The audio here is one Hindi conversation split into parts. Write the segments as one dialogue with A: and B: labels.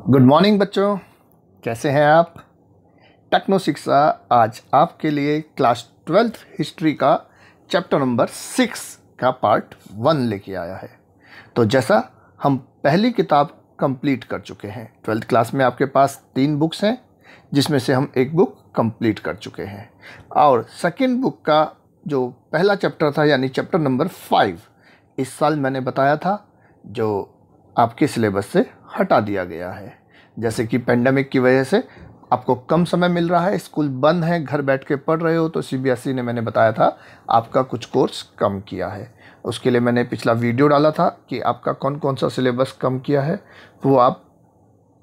A: गुड मॉर्निंग बच्चों, कैसे हैं आप। टेक्नो शिक्षा आज आपके लिए क्लास 12th हिस्ट्री का चैप्टर नंबर 6 का पार्ट 1 लेके आया है। तो जैसा हम पहली किताब कंप्लीट कर चुके हैं, 12th क्लास में आपके पास 3 बुक्स हैं जिसमें से हम एक बुक कंप्लीट कर चुके हैं, और सेकंड बुक का जो पहला चैप्टर था यानी चैप्टर नंबर 5 इस साल मैंने बताया था जो आपके सिलेबस से हटा दिया गया है। जैसे कि पेंडेमिक की वजह से आपको कम समय मिल रहा है, स्कूल बंद है, घर बैठ के पढ़ रहे हो, तो सीबीएसई ने मैंने बताया था आपका कुछ कोर्स कम किया है। उसके लिए मैंने पिछला वीडियो डाला था कि आपका कौन कौन सा सिलेबस कम किया है, वो आप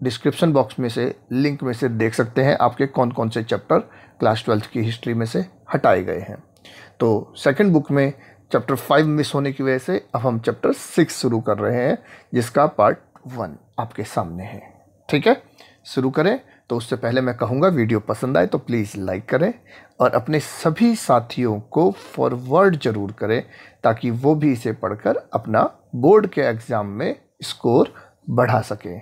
A: डिस्क्रिप्शन बॉक्स में से लिंक में से देख सकते हैं आपके कौन कौन से चैप्टर क्लास 12th की हिस्ट्री में से हटाए गए हैं। तो सेकेंड बुक में चैप्टर 5 मिस होने की वजह से अब हम चैप्टर 6 शुरू कर रहे हैं जिसका पार्ट 1 आपके सामने है। ठीक है, शुरू करें। तो उससे पहले मैं कहूँगा वीडियो पसंद आए तो प्लीज़ लाइक करें और अपने सभी साथियों को फॉरवर्ड ज़रूर करें ताकि वो भी इसे पढ़कर अपना बोर्ड के एग्ज़ाम में स्कोर बढ़ा सकें।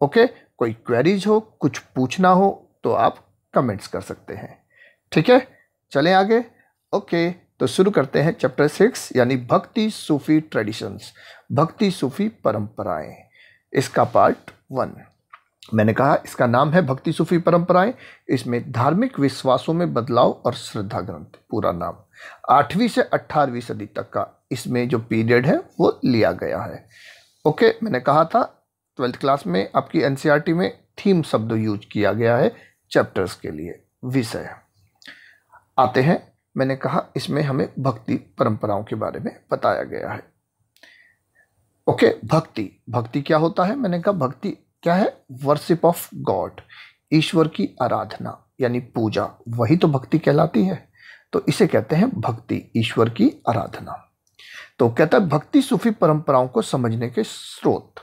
A: ओके, कोई क्वेरीज हो, कुछ पूछना हो तो आप कमेंट्स कर सकते हैं। ठीक है, चलें आगे। ओके, तो शुरू करते हैं चैप्टर 6 यानी भक्ति सूफी ट्रेडिशंस, भक्ति सूफी परंपराएं, इसका पार्ट 1। मैंने कहा इसका नाम है भक्ति सूफी परंपराएं। इसमें धार्मिक विश्वासों में बदलाव और श्रद्धा ग्रंथ, पूरा नाम 8वीं से 18वीं सदी तक का इसमें जो पीरियड है वो लिया गया है। ओके, मैंने कहा था 12th क्लास में आपकी एनसीईआरटी में थीम शब्द यूज किया गया है चैप्टर्स के लिए। विषय आते हैं, मैंने कहा इसमें हमें भक्ति परंपराओं के बारे में बताया गया है। ओके, भक्ति क्या होता है। मैंने कहा भक्ति क्या है, वर्शिप ऑफ गॉड, ईश्वर की आराधना यानी पूजा, वही तो भक्ति कहलाती है। तो इसे कहते हैं भक्ति, ईश्वर की आराधना। तो कहता है भक्ति सूफी परंपराओं को समझने के स्रोत,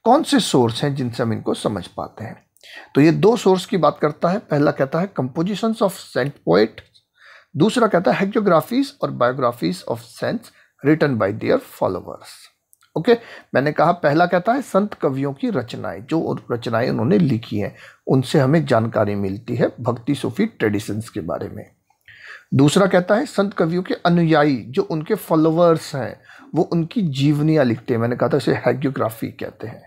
A: कौन से सोर्स हैं जिनसे हम इनको समझ पाते हैं। तो ये 2 सोर्स की बात करता है। पहला कहता है कंपोजिशंस ऑफ सेंट पोएट, दूसरा कहता है हैगियोग्राफीज और biographies of saints written by their followers. Okay, मैंने कहा पहला कहता है संत कवियों की रचनाएं, जो रचनाएं उन्होंने लिखी हैं उनसे हमें जानकारी मिलती है भक्ति सूफी ट्रेडिशंस के बारे में। दूसरा कहता है संत कवियों के अनुयायी जो उनके फॉलोअर्स हैं वो उनकी जीवनियां लिखते हैं। मैंने कहा था इसे हैगियोग्राफी कहते हैं।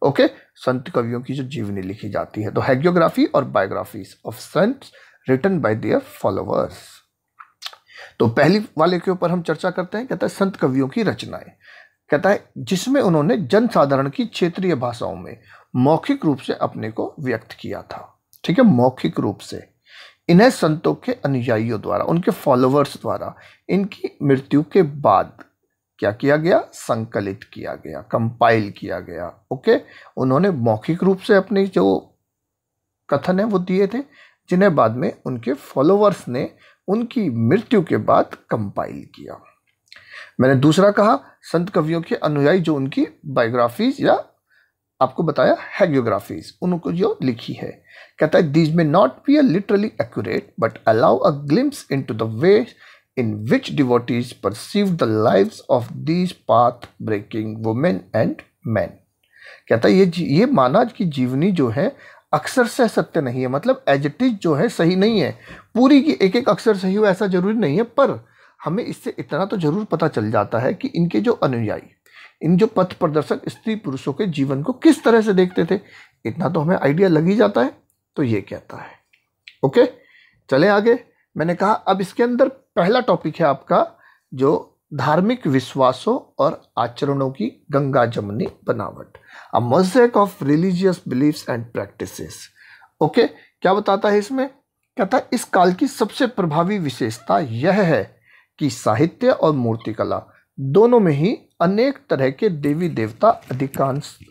A: ओके, संत कवियों की जो जीवनी लिखी जाती है, तो हैगियोग्राफी और biographies of saints written by their followers. तो पहली वाले के ऊपर हम चर्चा करते हैं। कहता है संत कवियों की रचनाएं, कहता है जिसमें उन्होंने जनसाधारण की क्षेत्रीय भाषाओं में मौखिक रूप से अपने को व्यक्त किया था। ठीक है, मौखिक रूप से। इन्हें संतों के अनुयायियों द्वारा, उनके फॉलोअर्स द्वारा इनकी मृत्यु के बाद क्या किया गया, संकलित किया गया, कंपाइल किया गया। ओके, उन्होंने मौखिक रूप से अपने जो कथन है वो दिए थे, जिन्हें बाद में उनके फॉलोअर्स ने उनकी मृत्यु के बाद कंपाइल किया। मैंने दूसरा कहा संत कवियों के अनुयायी जो उनकी बायोग्राफीज या आपको बताया हैगियोग्राफीज उनको जो लिखी है। कहता है these may not be a literally accurate but allow a glimpse into the way in which devotees perceive the lives of these path breaking women and men. कहता है ये माना कि जीवनी जो है अक्सर से सत्य नहीं है, मतलब एज इट इज जो है सही नहीं है, पूरी की एक अक्षर सही हो ऐसा जरूरी नहीं है, पर हमें इससे इतना तो जरूर पता चल जाता है कि इनके जो अनुयायी, इन जो पथ प्रदर्शक स्त्री पुरुषों के जीवन को किस तरह से देखते थे, इतना तो हमें आइडिया लग ही जाता है। तो ये कहता है। ओके, चले आगे। मैंने कहा अब इसके अंदर पहला टॉपिक है आपका जो धार्मिक विश्वासों और आचरणों की गंगा जमुनी बनावट, a mosaic of religious beliefs and practices. Okay, क्या बताता है इसमें। कहता है इस काल की सबसे प्रभावी विशेषता यह है कि साहित्य और मूर्तिकला दोनों में ही अनेक तरह के देवी देवता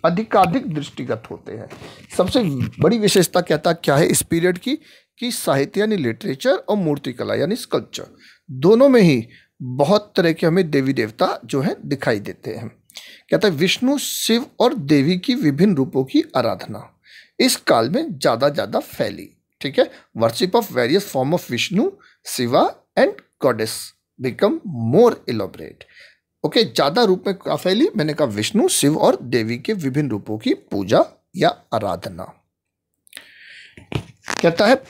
A: अधिकाधिक दृष्टिगत होते हैं। सबसे बड़ी विशेषता कहता क्या है इस पीरियड की, कि साहित्य यानी लिटरेचर और मूर्तिकला यानी स्कल्पचर दोनों में ही बहुत तरह के हमें देवी देवता जो है दिखाई देते हैं। कहता है विष्णु, शिव और देवी की विभिन्न रूपों की आराधना इस काल में ज्यादा फैली। ठीक है, worship of various form of Vishnu, Shiva and goddess become more elaborate. Okay, ज्यादा रूप में क्या फैली, मैंने कहा विष्णु, शिव और देवी के विभिन्न रूपों की पूजा या आराधना। कहता है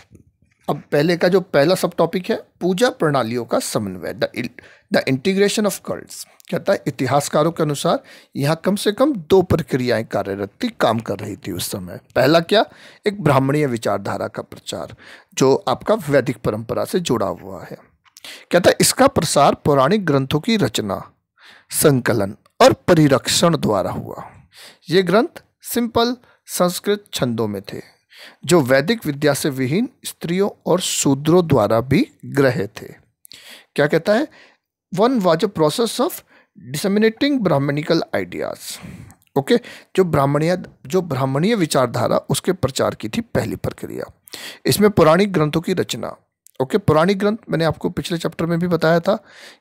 A: अब पहले का जो पहला सब टॉपिक है पूजा प्रणालियों का समन्वय, द इंटीग्रेशन ऑफ कल्ट्स। कहता है इतिहासकारों के अनुसार यहाँ कम से कम दो प्रक्रियाएं कार्यरत थी, काम कर रही थी उस समय। पहला क्या, एक ब्राह्मणीय विचारधारा का प्रचार जो आपका वैदिक परंपरा से जुड़ा हुआ है। कहता है इसका प्रसार पौराणिक ग्रंथों की रचना, संकलन और परिरक्षण द्वारा हुआ। ये ग्रंथ सिंपल संस्कृत छंदों में थे जो वैदिक विद्या से विहीन स्त्रियों और शूद्रों द्वारा भी ग्रह्य थे। क्या कहता है, one was a process of disseminating Brahmanical ideas. Okay, जो ब्राह्मणीय विचारधारा उसके प्रचार की थी पहली प्रक्रिया। इसमें पौराणिक ग्रंथों की रचना। ओके, पौराणिक ग्रंथ मैंने आपको पिछले चैप्टर में भी बताया था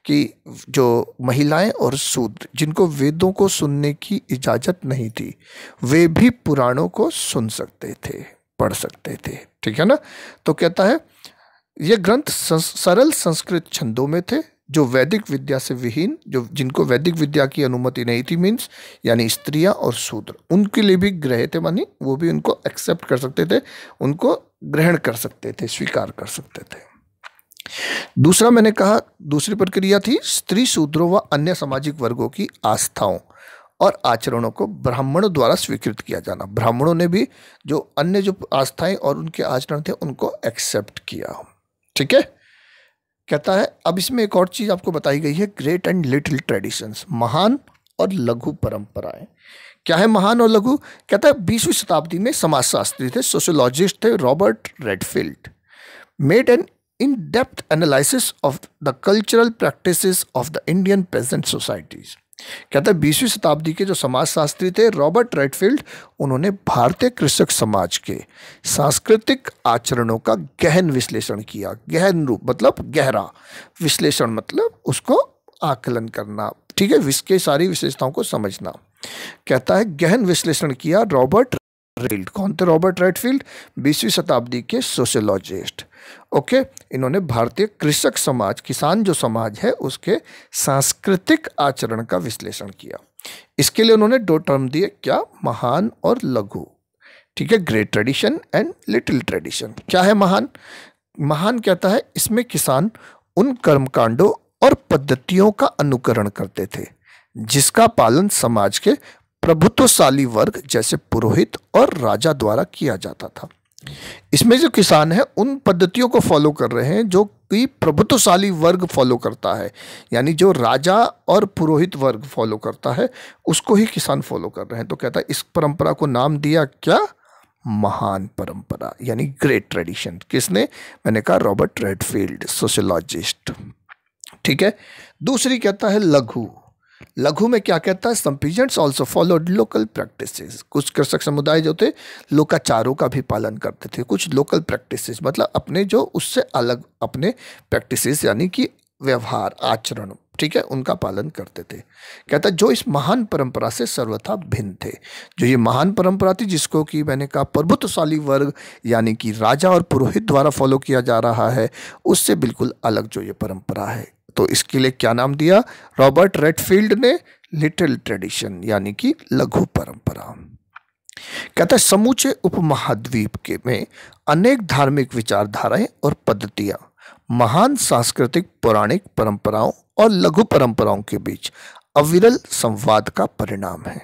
A: कि जो महिलाएं और शूद्र जिनको वेदों को सुनने की इजाजत नहीं थी वे भी पुराणों को सुन सकते थे, पढ़ सकते थे। ठीक है ना। तो कहता है ये ग्रंथ सरल संस्कृत छंदों में थे जो वैदिक विद्या से विहीन, जो जिनको वैदिक विद्या की अनुमति नहीं थी, मीन्स यानी स्त्रियां और शूद्र, उनके लिए भी ग्रह थे, मानी वो भी उनको एक्सेप्ट कर सकते थे, उनको ग्रहण कर सकते थे, स्वीकार कर सकते थे। दूसरा मैंने कहा दूसरी प्रक्रिया थी स्त्री शूद्रों व अन्य सामाजिक वर्गों की आस्थाओं और आचरणों को ब्राह्मणों द्वारा स्वीकृत किया जाना। ब्राह्मणों ने भी जो अन्य जो आस्थाएं और उनके आचरण थे उनको एक्सेप्ट किया। ठीक है। कहता है अब इसमें एक और चीज आपको बताई गई है, ग्रेट एंड लिटिल ट्रेडिशंस, महान और लघु परंपराएं। क्या है महान और लघु? कहता है 20वीं शताब्दी में समाजशास्त्री थे, सोशियोलॉजिस्ट थे Robert Redfield, made an in depth analysis of the cultural practices of the Indian peasant societies. कहता है 20वीं शताब्दी के जो समाजशास्त्री थे रॉबर्ट रेडफील्ड, उन्होंने भारतीय कृषक समाज के सांस्कृतिक आचरणों का गहन विश्लेषण किया। गहन रूप मतलब गहरा, विश्लेषण मतलब उसको आकलन करना। ठीक है, इसके सारी विशेषताओं को समझना। कहता है गहन विश्लेषण किया रॉबर्ट रेडफील्ड। कौन थे रॉबर्ट रेडफील्ड? 20वीं शताब्दी के सोशियोलॉजिस्ट। ओके, इन्होंने भारतीय कृषक समाज, किसान जो समाज है उसके सांस्कृतिक आचरण का विश्लेषण किया। इसके लिए उन्होंने दो टर्म दिए, क्या? महान और लघु। ठीक है, great tradition and little tradition. क्या है महान? महान कहता है इसमें किसान उन कर्मकांडों और पद्धतियों का अनुकरण करते थे जिसका पालन समाज के प्रभुत्वशाली वर्ग जैसे पुरोहित और राजा द्वारा किया जाता था। इसमें जो किसान है उन पद्धतियों को फॉलो कर रहे हैं जो कि प्रभुत्वशाली वर्ग फॉलो करता है, यानी जो राजा और पुरोहित वर्ग फॉलो करता है उसको ही किसान फॉलो कर रहे हैं। तो कहता है इस परंपरा को नाम दिया क्या? महान परंपरा, यानी ग्रेट ट्रेडिशन। किसने? मैंने कहा रॉबर्ट रेडफील्ड, सोशियोलॉजिस्ट। ठीक है। दूसरी कहता है लघु। लघु में क्या कहता है? Some peasants also followed local practices. कुछ कृषक समुदाय जो थे लोकाचारों का भी पालन करते थे। कुछ लोकल प्रैक्टिसेस मतलब अपने जो उससे अलग अपने प्रैक्टिसेस यानी कि व्यवहार, आचरण, ठीक है, उनका पालन करते थे। कहता है जो इस महान परंपरा से सर्वथा भिन्न थे। जो ये महान परंपरा थी जिसको कि मैंने कहा प्रभुत्वशाली वर्ग यानी कि राजा और पुरोहित द्वारा फॉलो किया जा रहा है, उससे बिल्कुल अलग जो ये परंपरा है, तो इसके लिए क्या नाम दिया रॉबर्ट रेडफील्ड ने? लिटिल ट्रेडिशन, यानी कि लघु परंपरा। कहता है समूचे उपमहाद्वीप के में अनेक धार्मिक विचारधाराएं और पद्धतियां महान सांस्कृतिक पौराणिक परंपराओं और लघु परंपराओं के बीच अविरल संवाद का परिणाम है।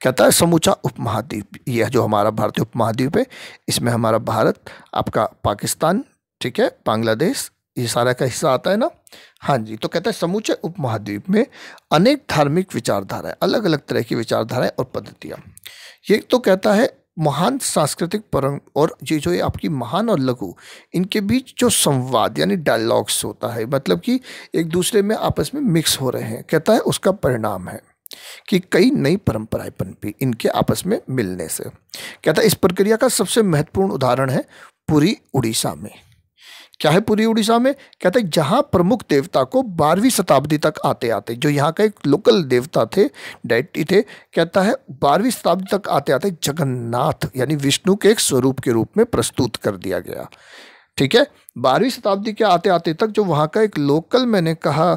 A: कहता है समूचा उपमहाद्वीप, यह जो हमारा भारतीय उपमहाद्वीप है इसमें हमारा भारत, आपका पाकिस्तान, ठीक है, बांग्लादेश, ये सारा का हिस्सा आता है ना। हाँ जी। तो कहता है समूचे उपमहाद्वीप में अनेक धार्मिक विचारधाराएं, अलग अलग तरह की विचारधाराएं और पद्धतियां। ये तो कहता है महान सांस्कृतिक परंपरा और ये जो आपकी महान और लघु, इनके बीच जो संवाद यानी डायलॉग्स होता है, मतलब कि एक दूसरे में आपस में मिक्स हो रहे हैं, कहता है उसका परिणाम है कि कई नई परंपराएं पनपी इनके आपस में मिलने से। कहता है इस प्रक्रिया का सबसे महत्वपूर्ण उदाहरण है पुरी उड़ीसा में। क्या है पुरी उड़ीसा में? कहते हैं जहां प्रमुख देवता को 12वीं शताब्दी तक आते आते, जो यहाँ का एक लोकल देवता थे, डेटी थे, कहता है 12वीं शताब्दी तक आते आते जगन्नाथ यानी विष्णु के एक स्वरूप के रूप में प्रस्तुत कर दिया गया। ठीक है, 12वीं शताब्दी के आते आते तक जो वहाँ का एक लोकल, मैंने कहा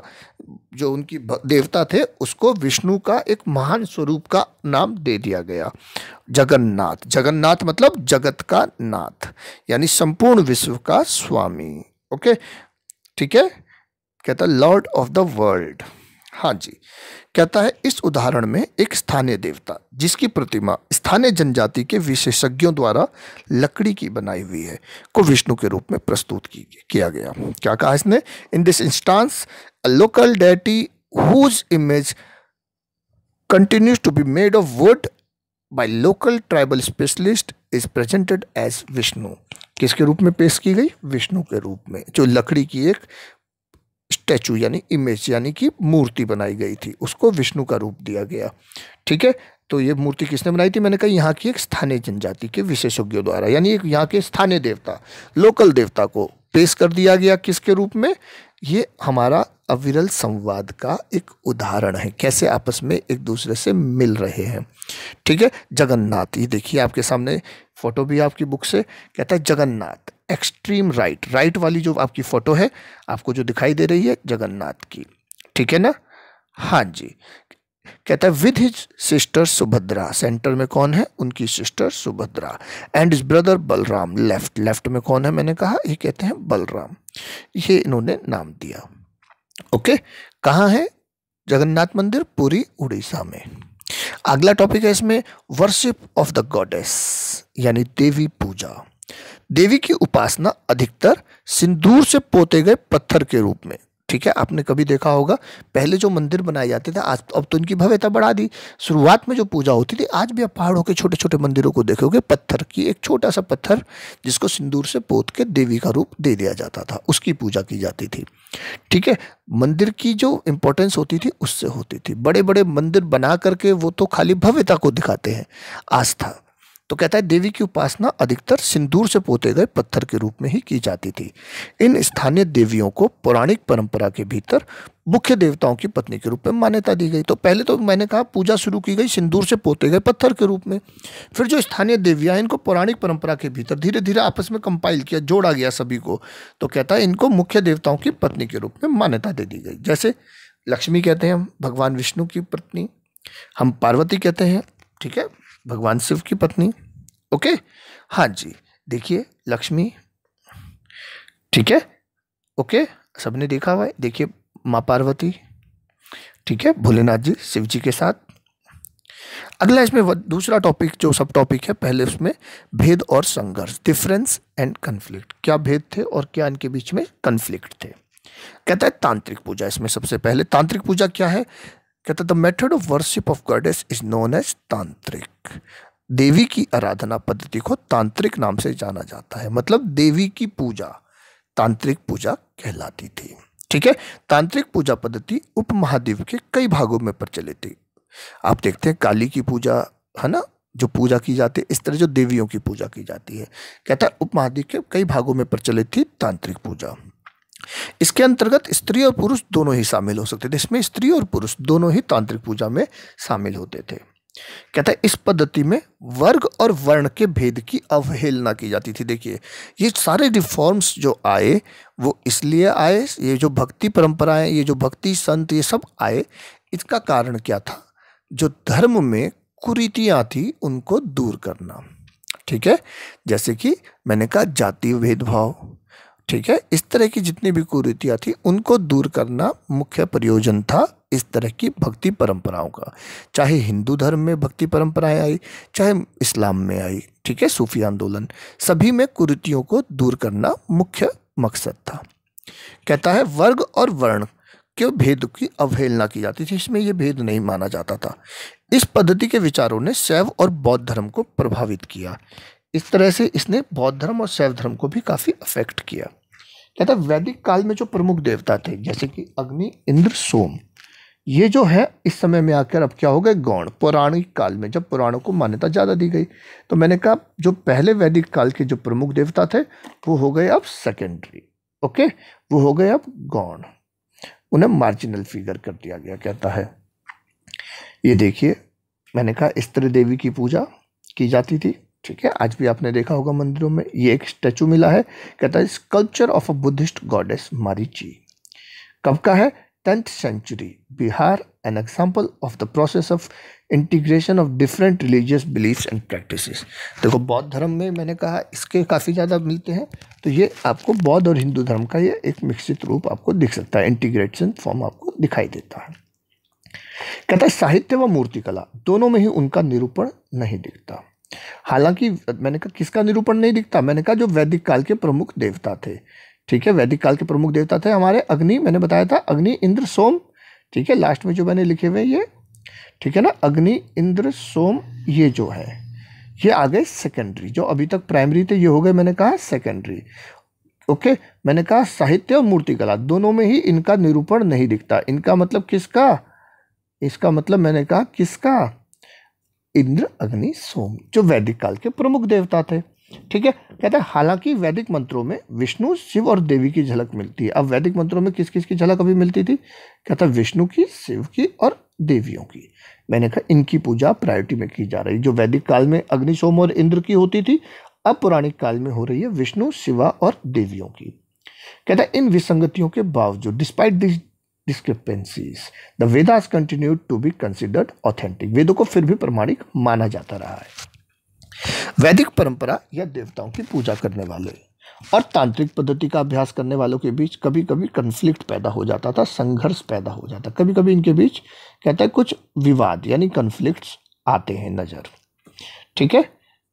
A: जो उनकी देवता थे उसको विष्णु का एक महान स्वरूप का नाम दे दिया गया, जगन्नाथ। जगन्नाथ मतलब जगत का नाथ, यानी संपूर्ण विश्व का स्वामी। ओके, ठीक है। कहता है लॉर्ड ऑफ द वर्ल्ड। हाँ जी, कहता है इस उदाहरण में एक स्थानीय देवता जिसकी प्रतिमा स्थानीय जनजाति के विशेषज्ञों द्वारा लकड़ी की बनाई हुई है को विष्णु के रूप में प्रस्तुत किया गया। क्या कहा इसने? In this instance a local deity whose image continues to be made of wood by local tribal specialist is presented as Vishnu. किसके रूप में पेश की गई? विष्णु के रूप में, जो लकड़ी की एक स्टैचू यानी इमेज यानी कि मूर्ति बनाई गई थी, उसको विष्णु का रूप दिया गया। ठीक है, तो ये मूर्ति किसने बनाई थी? मैंने कहा यहाँ की एक स्थानीय जनजाति के विशेषज्ञों द्वारा, यानी एक यहाँ के स्थानीय देवता, लोकल देवता को पेश कर दिया गया। किसके रूप में? ये हमारा अविरल संवाद का एक उदाहरण है, कैसे आपस में एक दूसरे से मिल रहे हैं। ठीक है, जगन्नाथ, ये देखिए आपके सामने फोटो भी आपकी बुक से, कहता है जगन्नाथ एक्सट्रीम राइट, राइट वाली जो आपकी फोटो है आपको जो दिखाई दे रही है जगन्नाथ की, ठीक है ना? हाँ जी, कहता है with his sister Subhadra, centre में कौन है? उनकी sister Subhadra, and his brother Balram, left, left में कौन है? मैंने कहा ये कहते हैं बलराम, ये इन्होंने नाम दिया। ओके, कहाँ है जगन्नाथ मंदिर? पुरी, उड़ीसा में। अगला टॉपिक है इसमें वर्शिप ऑफ द गॉडेस, यानी देवी पूजा। देवी की उपासना अधिकतर सिंदूर से पोते गए पत्थर के रूप में। ठीक है, आपने कभी देखा होगा पहले जो मंदिर बनाए जाते थे, आज अब तो इनकी भव्यता बढ़ा दी। शुरुआत में जो पूजा होती थी, आज भी आप पहाड़ों के छोटे छोटे मंदिरों को देखोगे, पत्थर की एक छोटा सा पत्थर जिसको सिंदूर से पोत के देवी का रूप दे दिया जाता था, उसकी पूजा की जाती थी। ठीक है, मंदिर की जो इंपॉर्टेंस होती थी उससे होती थी। बड़े बड़े मंदिर बना करके वो तो खाली भव्यता को दिखाते हैं, आस्था। तो कहता है देवी की उपासना अधिकतर सिंदूर से पोते गए पत्थर के रूप में ही की जाती थी। इन स्थानीय देवियों को पौराणिक परंपरा के भीतर मुख्य देवताओं की पत्नी के रूप में मान्यता दी गई। तो पहले तो मैंने कहा पूजा शुरू की गई सिंदूर से पोते गए पत्थर के रूप में, फिर जो स्थानीय देवियां, इनको पौराणिक परंपरा के भीतर धीरे धीरे आपस में कंपाइल किया, जोड़ा गया सभी को। तो कहता है इनको मुख्य देवताओं की पत्नी के रूप में मान्यता दे दी गई। जैसे लक्ष्मी कहते हैं हम भगवान विष्णु की पत्नी, हम पार्वती कहते हैं, ठीक है, भगवान शिव की पत्नी। ओके, हाँ जी, देखिए लक्ष्मी, ठीक है, ओके, सबने देखा हुआ है। देखिए माँ पार्वती, ठीक है, भोलेनाथ जी शिव जी के साथ। अगला इसमें दूसरा टॉपिक जो सब टॉपिक है, पहले उसमें भेद और संघर्ष, डिफरेंस एंड कन्फ्लिक्ट, क्या भेद थे और क्या इनके बीच में कन्फ्लिक्ट थे। कहता है तांत्रिक पूजा, इसमें सबसे पहले तांत्रिक पूजा क्या है? कहता है the method of worship of goddess is known as tantric. देवी की आराधना पद्धति को तांत्रिक नाम से जाना जाता है, मतलब देवी की पूजा तांत्रिक पूजा कहलाती थी। ठीक है, तांत्रिक पूजा पद्धति उपमहाद्वीप के कई भागों में प्रचलित थी। आप देखते हैं काली की पूजा है ना, जो पूजा की जाती है, इस तरह जो देवियों की पूजा की जाती है। कहता है उपमहाद्वीप के कई भागों में प्रचलित थी तांत्रिक पूजा। इसके अंतर्गत स्त्री और पुरुष दोनों ही शामिल हो सकते थे, इसमें स्त्री और पुरुष दोनों ही तांत्रिक पूजा में शामिल होते थे। कहता है इस पद्धति में वर्ग और वर्ण के भेद की अवहेलना की जाती थी। देखिए ये सारे रिफॉर्म्स जो आए वो इसलिए आए, ये जो भक्ति परंपराएं, ये जो भक्ति संत, ये सब आए, इसका कारण क्या था? जो धर्म में कुरीतियां थी उनको दूर करना। ठीक है, जैसे कि मैंने कहा जातीय भेदभाव, ठीक है, इस तरह की जितनी भी कुरीतियां थी उनको दूर करना मुख्य प्रयोजन था इस तरह की भक्ति परंपराओं का। चाहे हिंदू धर्म में भक्ति परंपराएं आई, चाहे इस्लाम में आई, ठीक है, सूफी आंदोलन, सभी में कुरीतियों को दूर करना मुख्य मकसद था। कहता है वर्ग और वर्ण के भेद की अवहेलना की जाती थी, इसमें यह भेद नहीं माना जाता था। इस पद्धति के विचारों ने शैव और बौद्ध धर्म को प्रभावित किया। इस तरह से इसने बौद्ध धर्म और शैव धर्म को भी काफी अफेक्ट किया। कहता है वैदिक काल में जो प्रमुख देवता थे जैसे कि अग्नि, इंद्र, सोम, ये जो है इस समय में आकर अब क्या हो गए? गौण। पौराणिक काल में जब पुराणों को मान्यता ज़्यादा दी गई, तो मैंने कहा जो पहले वैदिक काल के जो प्रमुख देवता थे वो हो गए अब सेकेंडरी। ओके, वो हो गए अब गौण, उन्हें मार्जिनल फिगर कर दिया गया। कहता है ये देखिए मैंने कहा स्त्री देवी की पूजा की जाती थी, ठीक है, आज भी आपने देखा होगा मंदिरों में। ये एक स्टैचू मिला है, कहता है sculpture of a Buddhist goddess Marichi. कब का है? 10th century Bihar an example of the process of integration of different religious beliefs and practices। देखो बौद्ध धर्म में मैंने कहा इसके काफ़ी ज़्यादा मिलते हैं, तो ये आपको बौद्ध और हिंदू धर्म का ये एक मिश्रित रूप आपको दिख सकता है, इंटीग्रेशन फॉर्म आपको दिखाई देता है। कहता है साहित्य व मूर्तिकला दोनों में ही उनका निरूपण नहीं दिखता। हालांकि मैंने कहा किसका निरूपण नहीं दिखता, मैंने कहा जो वैदिक काल के प्रमुख देवता थे, ठीक है, वैदिक काल के प्रमुख देवता थे हमारे अग्नि, मैंने बताया था अग्नि इंद्र सोम, ठीक है, लास्ट में जो मैंने लिखे हुए ये, ठीक है ना, अग्नि इंद्र सोम, ये जो है ये आ गए सेकेंडरी, जो अभी तक प्राइमरी थे ये हो गए मैंने कहा सेकेंडरी। ओके, मैंने कहा साहित्य और मूर्तिकला दोनों में ही इनका निरूपण नहीं दिखता। इनका मतलब किसका, इसका मतलब मैंने कहा किसका, इंद्र अग्नि सोम, जो वैदिक काल के प्रमुख देवता थे, ठीक है। कहता है हालांकि वैदिक मंत्रों में विष्णु शिव और देवी की झलक मिलती है। अब वैदिक मंत्रों में किस किस की झलक अभी मिलती थी, कहता है विष्णु की, शिव की और देवियों की। मैंने कहा इनकी पूजा प्रायोरिटी में की जा रही, जो वैदिक काल में अग्नि सोम और इंद्र की होती थी, अब पौराणिक काल में हो रही है विष्णु शिवा और देवियों की। कहता है इन विसंगतियों के बावजूद despite this discrepancies the Vedas continued to be considered authentic। वेदों को फिर भी प्रमाणिक माना जाता रहा है। वैदिक परंपरा या देवताओं की पूजा करने वाले और तांत्रिक पद्धति का अभ्यास करने वालों के बीच कभी कभी कन्फ्लिक्ट पैदा हो जाता था, संघर्ष पैदा हो जाता, कभी कभी इनके बीच कहता है कुछ विवाद यानी कन्फ्लिक्ट्स आते हैं नजर, ठीक है।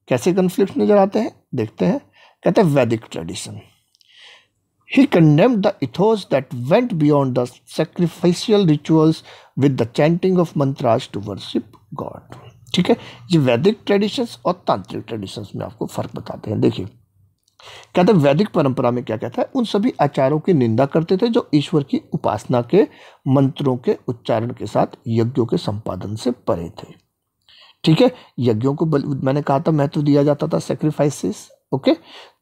A: कैसे कन्फ्लिक्ट नजर आते हैं देखते हैं। कहते हैं वैदिक tradition, he condemned the ethos that went beyond the sacrificial rituals with the chanting of mantras to worship God। ठीक है, ये वैदिक ट्रेडिशंस और तांत्रिक ट्रेडिशंस में आपको फर्क बताते हैं। देखिए कहते हैं वैदिक परंपरा में क्या कहता है, उन सभी आचारों की निंदा करते थे जो ईश्वर की उपासना के मंत्रों के उच्चारण के साथ यज्ञों के संपादन से परे थे, ठीक है। यज्ञों को मैंने कहा था महत्व दिया जाता था, सेक्रीफाइसेस, ओके।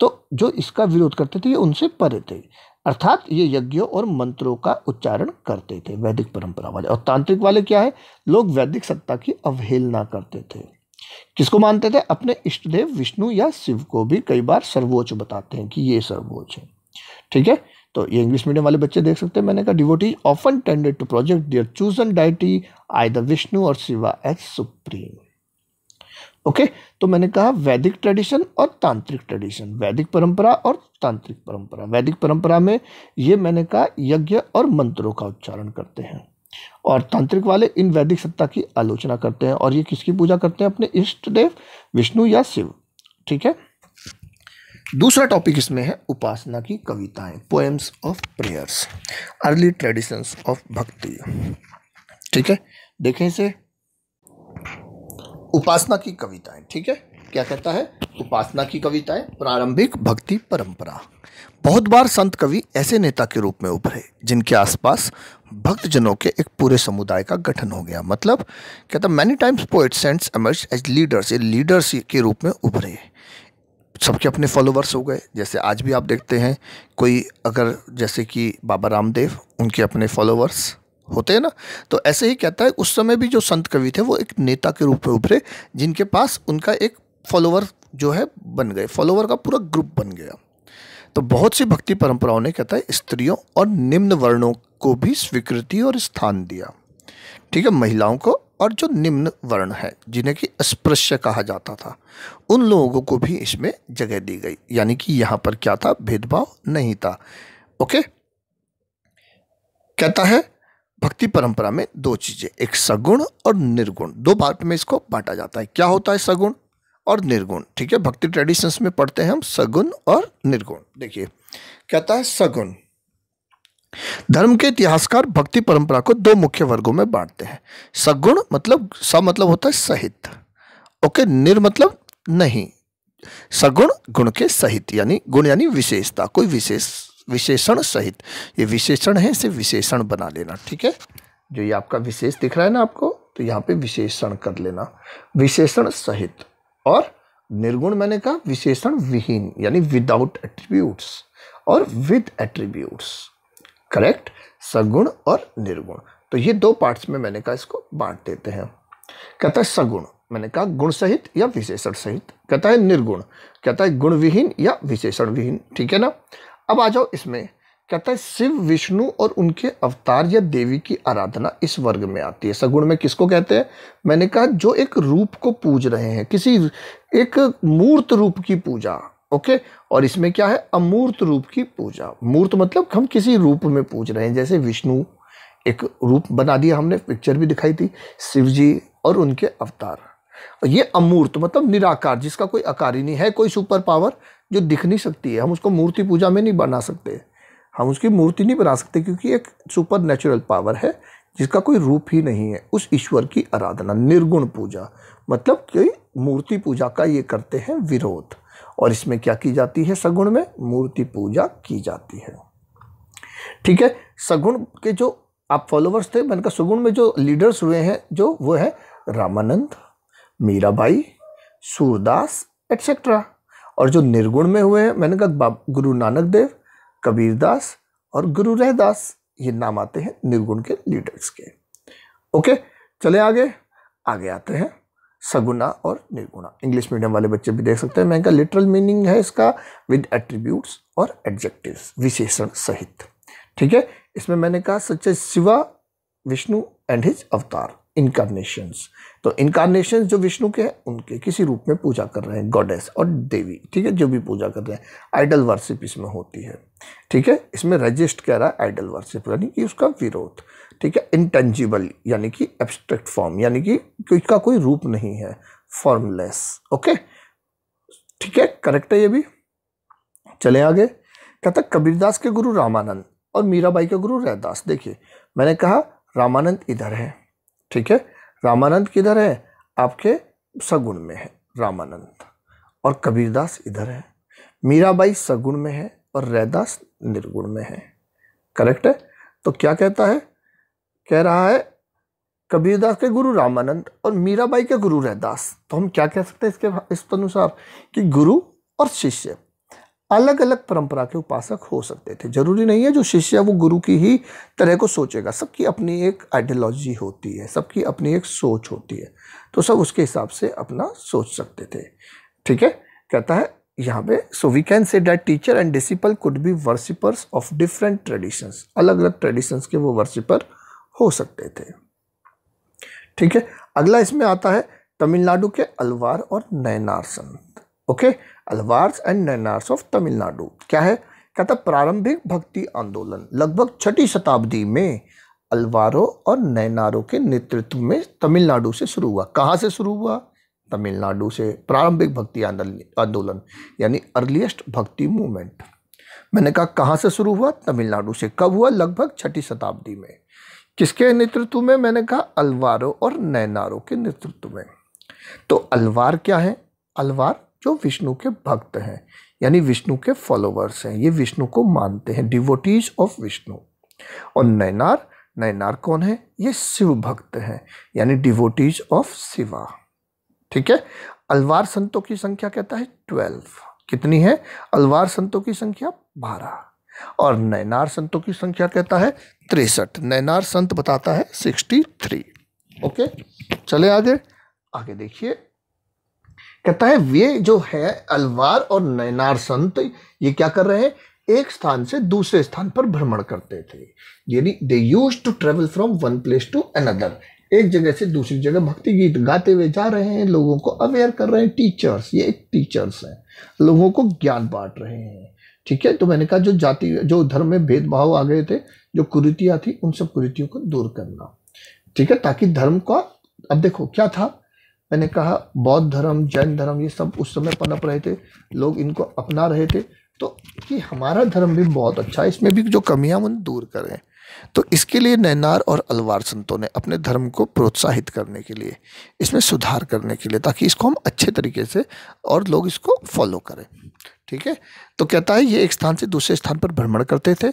A: तो जो इसका विरोध करते थे ये उनसे परे थे, अर्थात ये यज्ञों और मंत्रों का उच्चारण करते थे वैदिक परंपरा वाले। और तांत्रिक वाले क्या है, लोग वैदिक सत्ता की अवहेलना करते थे। किसको मानते थे, अपने इष्टदेव विष्णु या शिव को भी कई बार सर्वोच्च बताते हैं कि ये सर्वोच्च है, ठीक है। तो ये इंग्लिश मीडियम वाले बच्चे देख सकते हैं, मैंने कहा devotee often tended to project their chosen deity either Vishnu or Shiva as supreme. Okay, तो मैंने कहा वैदिक ट्रेडिशन और तांत्रिक ट्रेडिशन, वैदिक परंपरा और तांत्रिक परंपरा। वैदिक परंपरा में ये मैंने कहा यज्ञ और मंत्रों का उच्चारण करते हैं, और तांत्रिक वाले इन वैदिक सत्ता की आलोचना करते हैं। और ये किसकी पूजा करते हैं, अपने इष्ट देव विष्णु या शिव, ठीक है। दूसरा टॉपिक इसमें है उपासना की कविताएं, poems of prayers, early traditions of भक्ति, ठीक है। देखें इसे, उपासना की कविताएं, ठीक है। क्या कहता है, उपासना की कविताएं, प्रारंभिक भक्ति परंपरा। बहुत बार संत कवि ऐसे नेता के रूप में उभरे जिनके आसपास भक्तजनों के एक पूरे समुदाय का गठन हो गया। मतलब कहता many times poets saints emerge as leaders, ये लीडर्स के रूप में उभरे, सबके अपने फॉलोवर्स हो गए। जैसे आज भी आप देखते हैं कोई अगर जैसे कि बाबा रामदेव, उनके अपने फॉलोवर्स होते हैं ना, तो ऐसे ही कहता है उस समय भी जो संत कवि थे वो एक नेता के रूप में उभरे जिनके पास उनका एक फॉलोवर जो है बन गए, फॉलोवर का पूरा ग्रुप बन गया। तो बहुत सी भक्ति परंपराओं ने कहता है स्त्रियों और निम्न वर्णों को भी स्वीकृति और स्थान दिया, ठीक है, महिलाओं को, और जो निम्न वर्ण है जिन्हें कि अस्पृश्य कहा जाता था उन लोगों को भी इसमें जगह दी गई। यानी कि यहाँ पर क्या था, भेदभाव नहीं था। ओके, कहता है भक्ति परंपरा में दो चीजें, एक सगुण और निर्गुण, दो पार्ट में इसको बांटा जाता है। क्या होता है सगुण और निर्गुण, ठीक है। भक्ति ट्रेडिशंस में पढ़ते हैं हम सगुण और निर्गुण। देखिए कहता है सगुण, धर्म के इतिहासकार भक्ति परंपरा को दो मुख्य वर्गों में बांटते हैं। सगुण मतलब स मतलब होता है सहित, ओके, निर मतलब नहीं, सगुण गुण के सहित, यानी गुण यानी विशेषता, कोई विशेषण सहित। ये विशेषण है, इसे विशेषण बना लेना, ठीक है। जो ये आपका विशेष दिख रहा है ना आपको, तो यहाँ पे विशेषण कर लेना, विशेषण सहित। और निर्गुण मैंने कहा विशेषण विहीन, यानी विदाउट एट्रीब्यूट्स और विद एट्रीब्यूट्स, करेक्ट। सगुण और निर्गुण, तो ये दो पार्ट्स में मैंने कहा इसको बांट देते हैं। कहता है सगुण, मैंने कहा गुण सहित या विशेषण सहित। कहता है निर्गुण, कहता है गुण विहीन या विशेषण विहीन, ठीक है ना। अब आ जाओ इसमें, कहता है शिव विष्णु और उनके अवतार या देवी की आराधना इस वर्ग में आती है। सगुण में किसको कहते हैं? मैंने कहा जो एक रूप को पूज रहे हैं, किसी एक मूर्त रूप की पूजा। ओके, और इसमें क्या है? अमूर्त रूप की पूजा। मूर्त मतलब हम किसी रूप में पूज रहे हैं, जैसे विष्णु एक रूप बना दिया हमने, पिक्चर भी दिखाई थी, शिव जी और उनके अवतार। ये अमूर्त मतलब निराकार, जिसका कोई आकार ही नहीं है, कोई सुपर पावर जो दिख नहीं सकती है, हम उसको मूर्ति पूजा में नहीं बना सकते, हम उसकी मूर्ति नहीं बना सकते, क्योंकि एक सुपर नेचुरल पावर है जिसका कोई रूप ही नहीं है। उस ईश्वर की आराधना निर्गुण पूजा, मतलब कि मूर्ति पूजा का ये करते हैं विरोध। और इसमें क्या की जाती है? सगुण में मूर्ति पूजा की जाती है। ठीक है, सगुण के जो आप फॉलोवर्स थे, मैंने कहा सगुण में जो लीडर्स हुए हैं जो वो है रामानंद, मीराबाई, सूरदास एटसेट्रा। और जो निर्गुण में हुए हैं, मैंने कहा गुरु नानक देव, कबीरदास और गुरु रैदास, ये नाम आते हैं निर्गुण के लीडर्स के। ओके, चले आगे आते हैं सगुना और निर्गुणा। इंग्लिश मीडियम वाले बच्चे भी देख सकते हैं। मैंने कहा लिटरल मीनिंग है इसका विद एट्रीब्यूट्स और एडजेक्टिव्स, विशेषण सहित। ठीक है, इसमें मैंने कहा such as Shiva, Vishnu and his avatar, incarnations. तो इनकारनेशंस जो विष्णु के हैं, उनके किसी रूप में पूजा कर रहे हैं, गॉडेस और देवी। ठीक है, जो भी पूजा कर रहे हैं, आइडल वर्शिप इसमें होती है। ठीक है, इसमें रजिस्ट कह रहा है आइडल वर्शिप, यानी कि उसका विरोध। ठीक है, इंटेंजिबल यानी कि एब्स्ट्रैक्ट फॉर्म, यानी कि इसका कोई रूप नहीं है, फॉर्मलेस। ओके, ठीक है, करेक्ट है ये भी। चले आगे, कहता कबीरदास के गुरु रामानंद और मीराबाई के गुरु रैदास। देखिए, मैंने कहा रामानंद इधर है। ठीक है, रामानंद किधर है? आपके सगुण में है रामानंद, और कबीरदास इधर है। मीराबाई सगुण में है और रैदास निर्गुण में है। करेक्ट है। तो क्या कहता है? कह रहा है कबीरदास के गुरु रामानंद और मीराबाई के गुरु रैदास। तो हम क्या कह सकते हैं इसके इस अनुसार कि गुरु और शिष्य अलग अलग परंपरा के उपासक हो सकते थे। जरूरी नहीं है जो शिष्य है वो गुरु की ही तरह को सोचेगा। सबकी अपनी एक आइडियोलॉजी होती है, सबकी अपनी एक सोच होती है, तो सब उसके हिसाब से अपना सोच सकते थे। ठीक है, कहता है यहाँ पे so we can say that teacher and disciple could be worshippers of different traditions. अलग अलग ट्रेडिशंस के वो वर्शिपर हो सकते थे। ठीक है, अगला इसमें आता है तमिलनाडु के अलवार और नयनार संत। Okay, Alvars and Nayanars of Tamil Nadu क्या है? कहता प्रारंभिक भक्ति आंदोलन लगभग 6ठी शताब्दी में अलवारों और नयनारों के नेतृत्व में तमिलनाडु से शुरू हुआ। कहाँ से शुरू हुआ? तमिलनाडु से। प्रारंभिक भक्ति आंदोलन यानी अर्लीस्ट भक्ति मूवमेंट। मैंने कहा कहाँ से शुरू हुआ? तमिलनाडु से। कब हुआ? लगभग 6ठी शताब्दी में। किसके नेतृत्व में? मैंने कहा अलवारों और नयनारों के नेतृत्व में। तो अलवार क्या है? अलवार जो विष्णु के भक्त हैं, यानी विष्णु के फॉलोवर्स हैं, ये विष्णु को मानते हैं, डिवोटीज ऑफ विष्णु। और नयनार, नयनार कौन है? ये शिव भक्त हैं, यानी डिवोटीज ऑफ शिवा। ठीक है, अलवार संतों की संख्या कहता है 12। कितनी है? अलवार संतों की संख्या 12 और नयनार संतों की संख्या कहता है 63। नयनार संत बताता है 63। ओके, चले आगे देखिए, कहता है वे जो है अलवार और नयनार संत, ये क्या कर रहे हैं? एक स्थान से दूसरे स्थान पर भ्रमण करते थे, यानी they used to travel from one place to another. एक जगह से दूसरी जगह भक्ति गीत गाते हुए जा रहे हैं, लोगों को अवेयर कर रहे हैं। टीचर्स, ये एक टीचर्स हैं, लोगों को ज्ञान बांट रहे हैं। ठीक है, तो मैंने कहा जो जाति, जो धर्म में भेदभाव आ गए थे, जो कुरीतियां थी, उन सब कुरीतियों को दूर करना। ठीक है, ताकि धर्म का, अब देखो क्या था, मैंने कहा बौद्ध धर्म, जैन धर्म, ये सब उस समय पनप रहे थे, लोग इनको अपना रहे थे, तो कि हमारा धर्म भी बहुत अच्छा है, इसमें भी जो कमियां उन दूर करें। तो इसके लिए नयनार और अलवार संतों ने अपने धर्म को प्रोत्साहित करने के लिए, इसमें सुधार करने के लिए, ताकि इसको हम अच्छे तरीके से और लोग इसको फॉलो करें। ठीक है, तो कहता है ये एक स्थान से दूसरे स्थान पर भ्रमण करते थे,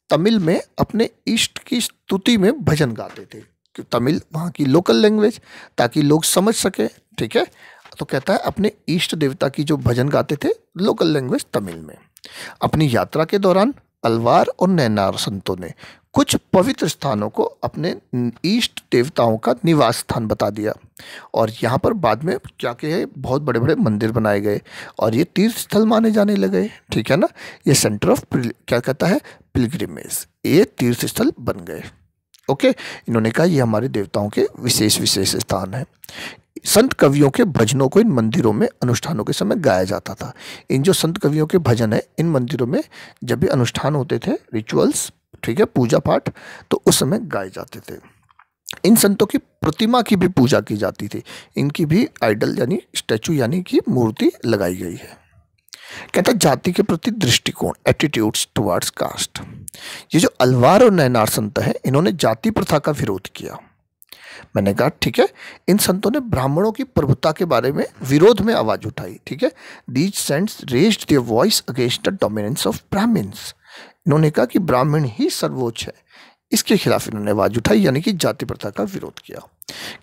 A: तमिल में अपने इष्ट की स्तुति में भजन गाते थे। तमिल वहाँ की लोकल लैंग्वेज, ताकि लोग समझ सके। ठीक है, तो कहता है अपने इष्ट देवता की जो भजन गाते थे लोकल लैंग्वेज तमिल में। अपनी यात्रा के दौरान अलवार और नैनार संतों ने कुछ पवित्र स्थानों को अपने इष्ट देवताओं का निवास स्थान बता दिया, और यहाँ पर बाद में क्या कहे बहुत बड़े बड़े मंदिर बनाए गए और ये तीर्थ स्थल माने जाने लगे। ठीक है ना, ये सेंटर ऑफ क्या कहता है पिलग्रिमेज, ये तीर्थ स्थल बन गए। ओके, इन्होंने कहा ये हमारे देवताओं के विशेष विशेष स्थान है। संत कवियों के भजनों को इन मंदिरों में अनुष्ठानों के समय गाया जाता था। इन जो संत कवियों के भजन है इन मंदिरों में जब भी अनुष्ठान होते थे, रिचुअल्स, ठीक है, पूजा पाठ, तो उस समय गाए जाते थे। इन संतों की प्रतिमा की भी पूजा की जाती थी, इनकी भी आइडल यानी स्टैचू यानी कि मूर्ति लगाई गई है। कहता जाति के प्रति दृष्टिकोण, एटीट्यूड्स टुवर्ड्स कास्ट। ये जो अलवार और नैनार संत है इन्होंने जाति प्रथा का विरोध किया। मैंने कहा ठीक है, इन संतों ने ब्राह्मणों की प्रभुता के बारे में विरोध में आवाज उठाई। ठीक है, these saints raised their voice against the dominance of Brahmans. इन्होंने कहा कि ब्राह्मण ही सर्वोच्च है, इसके खिलाफ इन्होंने आवाज उठाई, यानी कि जाति प्रथा का विरोध किया।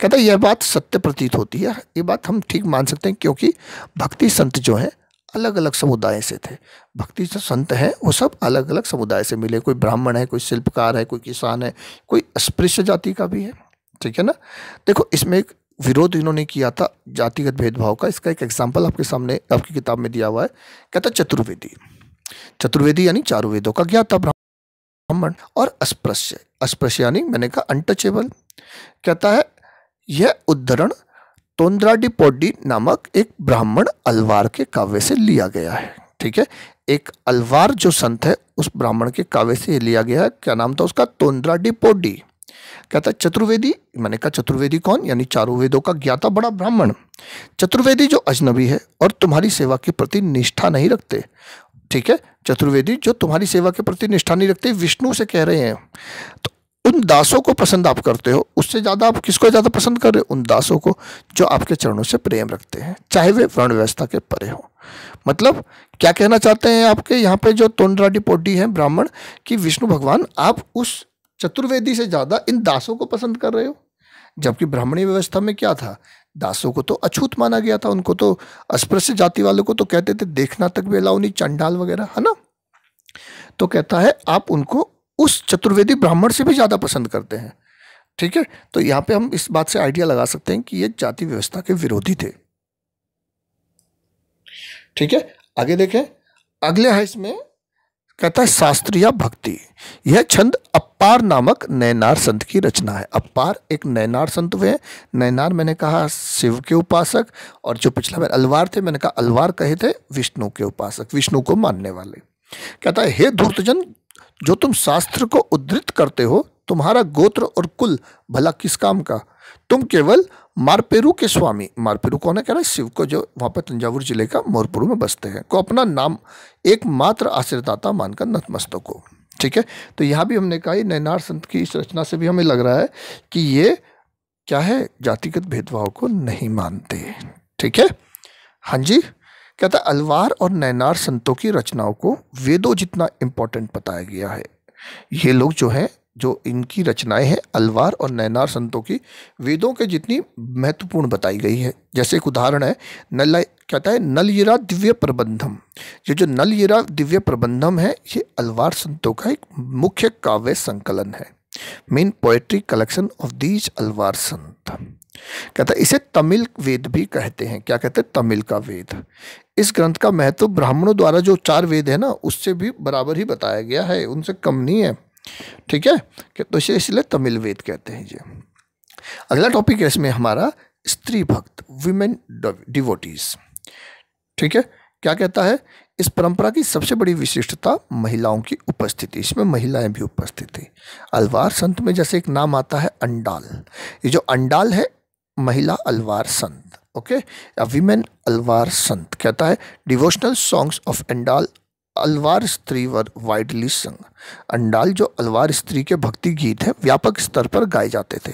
A: कहता यह बात सत्य प्रतीत होती है, ये बात हम ठीक मान सकते हैं, क्योंकि भक्ति संत जो हैं अलग अलग समुदाय से थे। भक्ति जो संत हैं वो सब अलग अलग समुदाय से मिले, कोई ब्राह्मण है, कोई शिल्पकार है, कोई किसान है, कोई अस्पृश्य जाति का भी है। ठीक है ना, देखो इसमें एक विरोध इन्होंने किया था जातिगत भेदभाव का। इसका एक एग्जाम्पल आपके सामने आपकी किताब में दिया हुआ है। कहता चतुर्वेदी, चतुर्वेदी यानी चारों वेदों का ज्ञाता ब्राह्मण, और अस्पृश्य, अस्पृश्य यानी मैंने कहा अनटचेबल। कहता है यह उद्धरण तोंद्राडिपोडी नामक एक ब्राह्मण अलवार के काव्य से लिया गया है। ठीक है, एक अलवार जो संत है उस ब्राह्मण के काव्य से लिया गया है। क्या नाम था उसका? तोंद्राडिपोडी। कहता है चतुर्वेदी, मैंने कहा चतुर्वेदी कौन? यानी चारों वेदों का ज्ञाता बड़ा ब्राह्मण। चतुर्वेदी जो अजनबी है और तुम्हारी सेवा के प्रति निष्ठा नहीं रखते। ठीक है, चतुर्वेदी जो तुम्हारी सेवा के प्रति निष्ठा नहीं रखते, विष्णु से कह रहे हैं। तो उन दासों को पसंद आप करते हो, उससे ज़्यादा आप किसको ज़्यादा पसंद कर रहे हो? उन दासों को जो आपके चरणों से प्रेम रखते हैं, चाहे वे वर्ण व्यवस्था के परे हो। मतलब क्या कहना चाहते हैं आपके यहाँ पे जो तोंद्राडिपोडी हैं ब्राह्मण, कि विष्णु भगवान आप उस चतुर्वेदी से ज़्यादा इन दासों को पसंद कर रहे हो। जबकि ब्राह्मणी व्यवस्था में क्या था, दासों को तो अछूत माना गया था, उनको तो अस्पृश्य जाति वालों को तो कहते थे देखना तक भी अलाउ नहीं, चंडाल वगैरह, है ना। तो कहता है आप उनको उस चतुर्वेदी ब्राह्मण से भी ज़्यादा पसंद करते हैं। ठीक है, तो यहाँ पे हम इस बात से आइडिया लगा सकते हैं कि ये जाति व्यवस्था के विरोधी थे। ठीक है, आगे देखें, अगले है इसमें कहता है शास्त्रीय भक्ति। यह छंद अप्पार नामक नैनार संत की रचना है। अप्पार एक नैनार संत हुए हैं। नैनार मैंने कहा शिव के उपासक, और जो पिछला बार अलवार थे मैंने कहा अलवार कहे थे विष्णु के उपासक, विष्णु को मानने वाले। कहता है हे धूर्तजन, जो तुम शास्त्र को उद्धृत करते हो, तुम्हारा गोत्र और कुल भला किस काम का? तुम केवल मारपेरू के स्वामी, मारपेरू कौन है? कह रहा है शिव को, जो वहाँ पर तंजावुर जिले का मोरपुरू में बसते हैं, को अपना नाम एकमात्र आश्रयदाता मानकर नतमस्तक हो। ठीक है, तो यहाँ भी हमने कहा नैनार संत की इस रचना से भी हमें लग रहा है कि ये क्या है, जातिगत भेदभाव को नहीं मानते। ठीक है, हाँ जी। कहता है अलवार और नैनार संतों की रचनाओं को वेदों जितना इम्पोर्टेंट बताया गया है। ये लोग जो हैं, जो इनकी रचनाएं हैं अलवार और नैनार संतों की, वेदों के जितनी महत्वपूर्ण बताई गई है। जैसे एक उदाहरण है कहता है नलयिरा दिव्य प्रबंधम। ये जो नलयिरा दिव्य प्रबंधम है ये अलवार संतों का एक मुख्य काव्य संकलन है, main poetry collection of these Alvar संत। कहता है इसे तमिल वेद भी कहते हैं। क्या कहते हैं? तमिल का वेद। इस ग्रंथ का महत्व ब्राह्मणों द्वारा जो 4 वेद है ना उससे भी बराबर ही बताया गया है, उनसे कम नहीं है। ठीक है, तो इसे इसलिए तमिल वेद कहते हैं जी। अगला टॉपिक है इसमें हमारा स्त्री भक्त, विमेन डिवोटीज। ठीक है, क्या कहता है? इस परंपरा की सबसे बड़ी विशिष्टता महिलाओं की उपस्थिति, इसमें महिलाएं भी उपस्थित थी। अलवार संत में जैसे एक नाम आता है अंडाल, ये जो अंडाल है महिला अलवार संत। ओके, विमेन अलवार संत। कहता है devotional songs of Andal Alvar स्त्री वर वाइडली संग। अंडाल जो अलवार स्त्री के भक्ति गीत हैं व्यापक स्तर पर गाए जाते थे,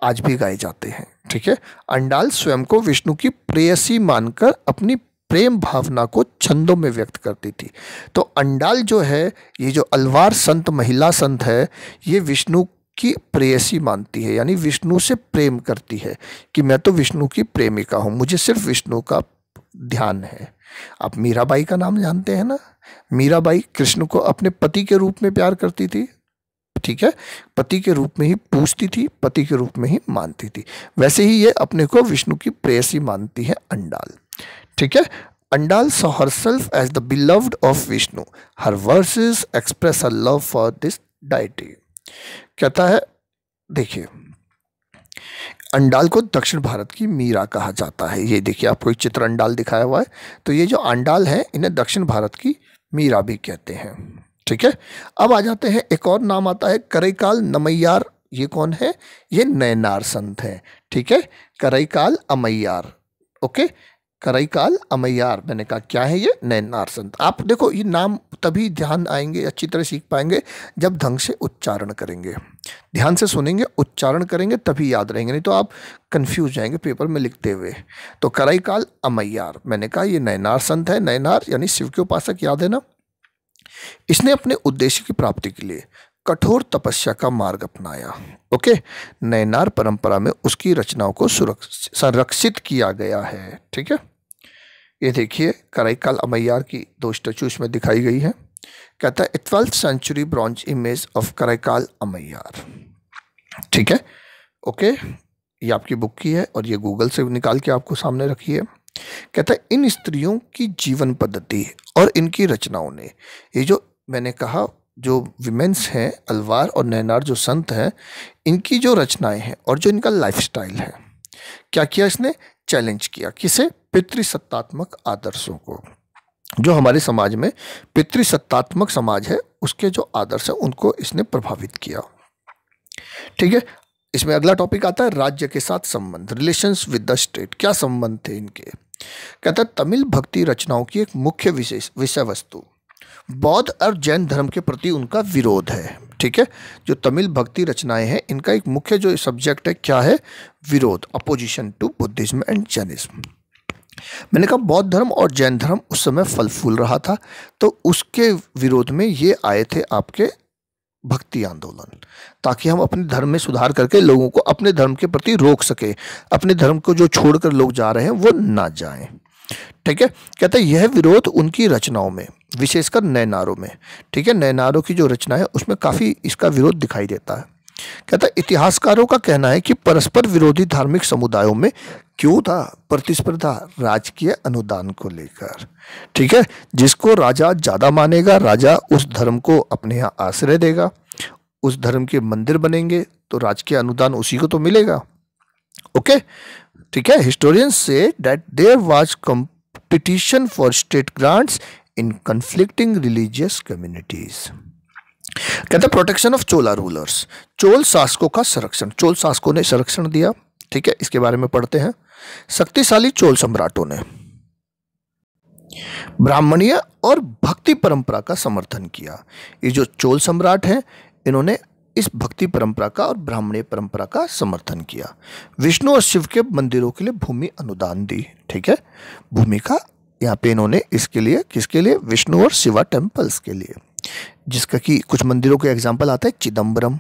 A: आज भी गाए जाते हैं। ठीक है, अंडाल स्वयं को विष्णु की प्रेयसी मानकर अपनी प्रेम भावना को छंदों में व्यक्त करती थी। तो अंडाल जो है, ये जो अलवार संत महिला संत है, ये विष्णु की प्रेयसी मानती है, यानी विष्णु से प्रेम करती है कि मैं तो विष्णु की प्रेमिका हूँ, मुझे सिर्फ विष्णु का ध्यान है। आप मीराबाई का नाम जानते हैं ना। मीराबाई कृष्ण को अपने पति के रूप में प्यार करती थी, ठीक है, पति के रूप में ही पूजती थी, पति के रूप में ही मानती थी। वैसे ही ये अपने को विष्णु की प्रेयसी मानती है अंडाल, ठीक है। Andal saw herself as the beloved of Vishnu. Her verses express her love for this deity. कहता है, देखिए, अंडाल को दक्षिण भारत की मीरा कहा जाता है। ये देखिए, आपको एक चित्र अंडाल दिखाया हुआ है। तो ये जो अंडाल है, इन्हें दक्षिण भारत की मीरा भी कहते हैं, ठीक है। अब आ जाते हैं, एक और नाम आता है करईकाल नमैयार। ये कौन है? ये नैनार संत है, ठीक है। करईकाल अमैयार, ओके, करईकाल अमैयार। मैंने कहा क्या है ये? नैनार संत। आप देखो, ये नाम तभी ध्यान आएंगे, अच्छी तरह सीख पाएंगे जब ढंग से उच्चारण करेंगे, ध्यान से सुनेंगे, उच्चारण करेंगे, तभी याद रहेंगे, नहीं तो आप कंफ्यूज जाएंगे पेपर में लिखते हुए। तो करईकाल अमैयार, मैंने कहा ये नैनार संत है। नैनार यानी शिव के उपासक, याद है ना। इसने अपने उद्देश्य की प्राप्ति के लिए कठोर तपस्या का मार्ग अपनाया, ओके। नैनार परंपरा में उसकी रचनाओं को संरक्षित किया गया है, ठीक है। ये देखिए, करईकाल अमैयार की 2 स्टैचू इसमें दिखाई गई है। कहता है 12th century bronze image of Karaikal Ammaiyar, ठीक है, ओके। ये आपकी बुक की है और ये गूगल से निकाल के आपको सामने रखी है। कहता है इन स्त्रियों की जीवन पद्धति और इनकी रचनाओं ने, ये जो मैंने कहा, जो विमेंस हैं अलवार और नैनार जो संत हैं, इनकी जो रचनाएं हैं और जो इनका लाइफस्टाइल है, क्या किया इसने? चैलेंज किया। किसे? पितृसत्तात्मक आदर्शों को। जो हमारे समाज में पितृसत्तात्मक समाज है, उसके जो आदर्श है उनको इसने प्रभावित किया, ठीक है। इसमें अगला टॉपिक आता है राज्य के साथ संबंध, रिलेशंस विद द स्टेट। क्या संबंध थे इनके? कहता है तमिल भक्ति रचनाओं की एक मुख्य विषय वस्तु बौद्ध और जैन धर्म के प्रति उनका विरोध है, ठीक है। जो तमिल भक्ति रचनाएं हैं, इनका एक मुख्य जो सब्जेक्ट है, क्या है? विरोध, opposition to Buddhism and Jainism. मैंने कहा बौद्ध धर्म और जैन धर्म उस समय फल फूल रहा था, तो उसके विरोध में ये आए थे आपके भक्ति आंदोलन, ताकि हम अपने धर्म में सुधार करके लोगों को अपने धर्म के प्रति रोक सके, अपने धर्म को जो छोड़कर लोग जा रहे हैं वो ना जाएं, ठीक है। कहते हैं यह विरोध उनकी रचनाओं में, विशेषकर नैनारों में, ठीक है, नैनारों की जो रचना है उसमें काफी इसका विरोध दिखाई देता है। कहता है इतिहासकारों का कहना है कि परस्पर विरोधी धार्मिक समुदायों में क्यों था प्रतिस्पर्धा? राजकीय अनुदान को लेकर, ठीक है। जिसको राजा ज्यादा मानेगा, राजा उस धर्म को अपने यहाँ आश्रय देगा, उस धर्म के मंदिर बनेंगे, तो राजकीय अनुदान उसी को तो मिलेगा, ओके, ठीक है। Historians say that there was competition for state grants in conflicting religious communities. कहते protection of Chola rulers, Chola शासकों का संरक्षण, चोल शासकों ने संरक्षण दिया, ठीक है। इसके बारे में पढ़ते हैं। शक्तिशाली चोल सम्राटों ने ब्राह्मणीय और भक्ति परंपरा का समर्थन किया। ये जो चोल सम्राट हैं, इन्होंने इस भक्ति परंपरा का और ब्राह्मणीय परंपरा का समर्थन किया। विष्णु और शिव के मंदिरों के लिए भूमि अनुदान दी, ठीक है। भूमि का यहाँ पे इन्होंने इसके लिए, किसके लिए? विष्णु और शिवा टेम्पल्स के लिए, जिसका कि कुछ मंदिरों के एग्जाम्पल आता है चिदम्बरम,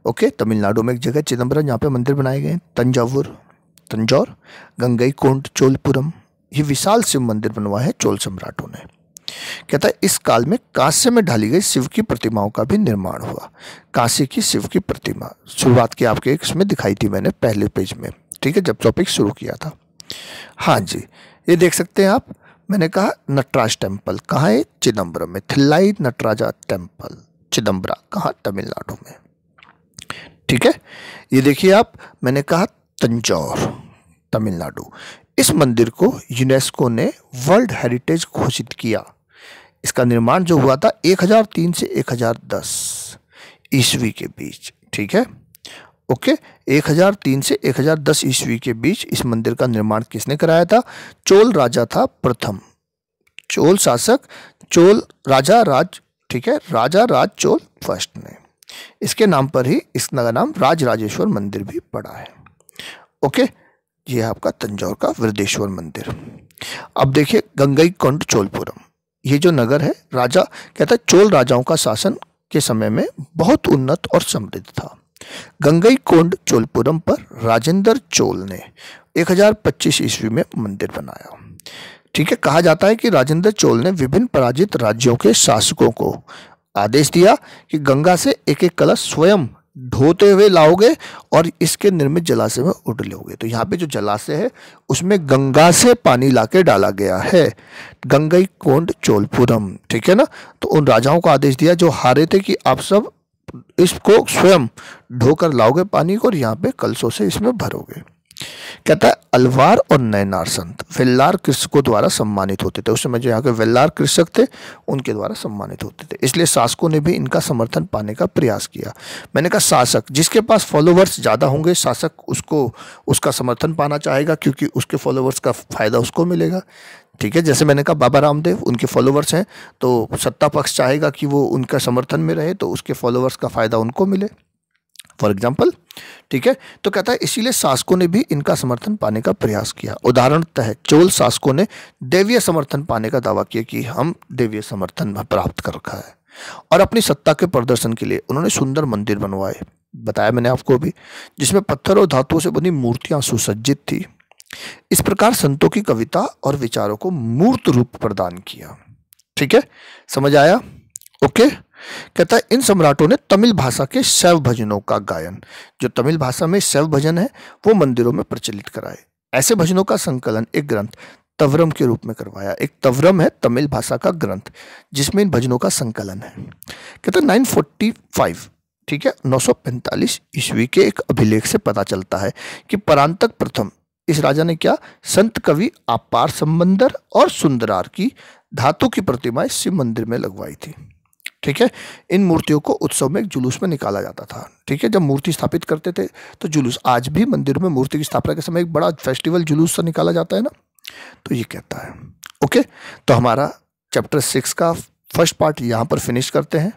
A: ओके, तमिलनाडु में एक जगह चिदम्बरम जहाँ पे मंदिर बनाए गए। तंजौर, गंगईकोंड चोलपुरम, ये विशाल शिव मंदिर बनवाए हैं चोल सम्राटों ने। कहता है इस काल में कांस्य में ढाली गई शिव की प्रतिमाओं का भी निर्माण हुआ। कांस्य की शिव की प्रतिमा शुरुआत की आपके इसमें दिखाई थी मैंने पहले पेज में, ठीक है, जब टॉपिक शुरू किया था। हाँ जी, ये देख सकते हैं आप, मैंने कहा नटराज टेम्पल कहाँ है? चिदम्बरम में। थिल्लाई नटराजा टेम्पल, चिदम्बरा, कहाँ? तमिलनाडु में, ठीक है। ये देखिए आप, मैंने कहा तंजौर, तमिलनाडु। इस मंदिर को यूनेस्को ने वर्ल्ड हेरिटेज घोषित किया। इसका निर्माण जो हुआ था 1003 से 1010 ईस्वी के बीच, ठीक है, ओके। 1003 से 1010 ईस्वी के बीच इस मंदिर का निर्माण किसने कराया था? चोल राजा था प्रथम, चोल शासक, चोल राजा राज, ठीक है, राजा राज चोल फर्स्ट ने। इसके नाम पर ही इसका नाम राजराजेश्वर मंदिर भी पड़ा है, ओके। ये है आपका तंजौर का वृद्धेश्वर मंदिर। अब देखिए गंगईकोंड चोलपुरम, ये जो नगर है, राजा कहता है चोल राजाओं का शासन के समय में बहुत उन्नत और समृद्ध था। गंगईकोंड चोलपुरम पर राजेंद्र चोल ने 1025 ईस्वी में मंदिर बनाया। ठीक है, कहा जाता है कि राजेंद्र चोल ने विभिन्न पराजित राज्यों के शासकों को आदेश दिया कि गंगा से एक एक कलश स्वयं ढोते हुए लाओगे और इसके निर्मित जलाशय में उड़ लोगे। तो यहाँ पे जो जलाशय है उसमें गंगा से पानी लाके डाला गया है, गंगई कोंड चोलपुरम, ठीक है ना। तो उन राजाओं को आदेश दिया जो हारे थे कि आप सब इसको स्वयं ढोकर लाओगे पानी को और यहाँ पे कलशों से इसमें भरोगे। कहता है अलवार और नयनार संत वेल्लार कृषकों द्वारा सम्मानित होते थे। उस समय जो यहाँ के वेल्लार कृषक थे उनके द्वारा सम्मानित होते थे, इसलिए शासकों ने भी इनका समर्थन पाने का प्रयास किया। मैंने कहा शासक, जिसके पास फॉलोवर्स ज़्यादा होंगे शासक उसको उसका समर्थन पाना चाहेगा क्योंकि उसके फॉलोवर्स का फायदा उसको मिलेगा। ठीक है, जैसे मैंने कहा बाबा रामदेव, उनके फॉलोवर्स हैं तो सत्ता पक्ष चाहेगा कि वो उनका समर्थन में रहे तो उसके फॉलोवर्स का फायदा उनको मिले, फॉर एग्जाम्पल। ठीक है, तो कहता है इसीलिए शासकों ने भी इनका समर्थन पाने का प्रयास किया। उदाहरणतः चोल शासकों ने देवीय समर्थन पाने का दावा किया कि हम देवीय समर्थन प्राप्त कर रखा है और अपनी सत्ता के प्रदर्शन के लिए उन्होंने सुंदर मंदिर बनवाए, बताया मैंने आपको भी, जिसमें पत्थर और धातुओं से बनी मूर्तियां सुसज्जित थी। इस प्रकार संतों की कविता और विचारों को मूर्त रूप प्रदान किया। ठीक है, समझ आया? ओके। कहता है इन सम्राटों ने तमिल भाषा के शैव भजनों का गायन, जो तमिल भाषा में शैव भजन है, वो मंदिरों में प्रचलित कराए। ऐसे भजनों का संकलन एक ग्रंथ तवरम के रूप में करवाया। एक तवरम है तमिल भाषा का ग्रंथ जिसमें इन भजनों का संकलन है। कहता है 945, ठीक है, 945 ईस्वी के एक अभिलेख से पता चलता है कि परांतक प्रथम इस राजा ने क्या, संत कवि अपार संबंदर और सुंदरार की धातु की प्रतिमाएं शिव मंदिर में लगवाई थी। ठीक है, इन मूर्तियों को उत्सव में एक जुलूस में निकाला जाता था। ठीक है, जब मूर्ति स्थापित करते थे तो जुलूस, आज भी मंदिर में मूर्ति की स्थापना के समय एक बड़ा फेस्टिवल जुलूस सा निकाला जाता है ना, तो ये कहता है। ओके, तो हमारा चैप्टर 6 का फर्स्ट पार्ट यहाँ पर फिनिश करते हैं।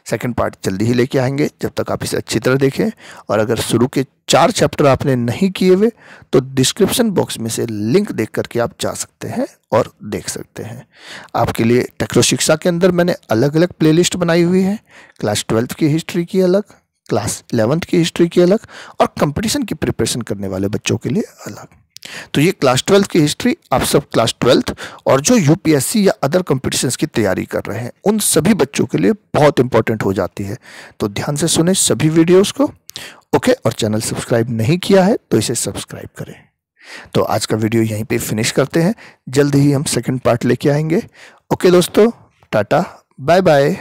A: सेकंड पार्ट जल्दी ही लेके आएंगे, जब तक आप इसे अच्छी तरह देखें। और अगर शुरू के 4 चैप्टर आपने नहीं किए हुए तो डिस्क्रिप्शन बॉक्स में से लिंक देख करके आप जा सकते हैं और देख सकते हैं। आपके लिए टेक्नो शिक्षा के अंदर मैंने अलग अलग प्लेलिस्ट बनाई हुई है, क्लास 12th की हिस्ट्री की अलग, क्लास 11th की हिस्ट्री की अलग और कंपटीशन की प्रिपरेशन करने वाले बच्चों के लिए अलग। तो ये क्लास 12th की हिस्ट्री आप सब क्लास 12th और जो यूपीएससी या अदर कॉम्पिटिशन्स की तैयारी कर रहे हैं उन सभी बच्चों के लिए बहुत इंपॉर्टेंट हो जाती है। तो ध्यान से सुने सभी वीडियोस को। ओके, और चैनल सब्सक्राइब नहीं किया है तो इसे सब्सक्राइब करें। तो आज का वीडियो यहीं पे फिनिश करते हैं, जल्द ही हम सेकंड पार्ट लेके आएंगे। ओके दोस्तों, टाटा बाय बाय।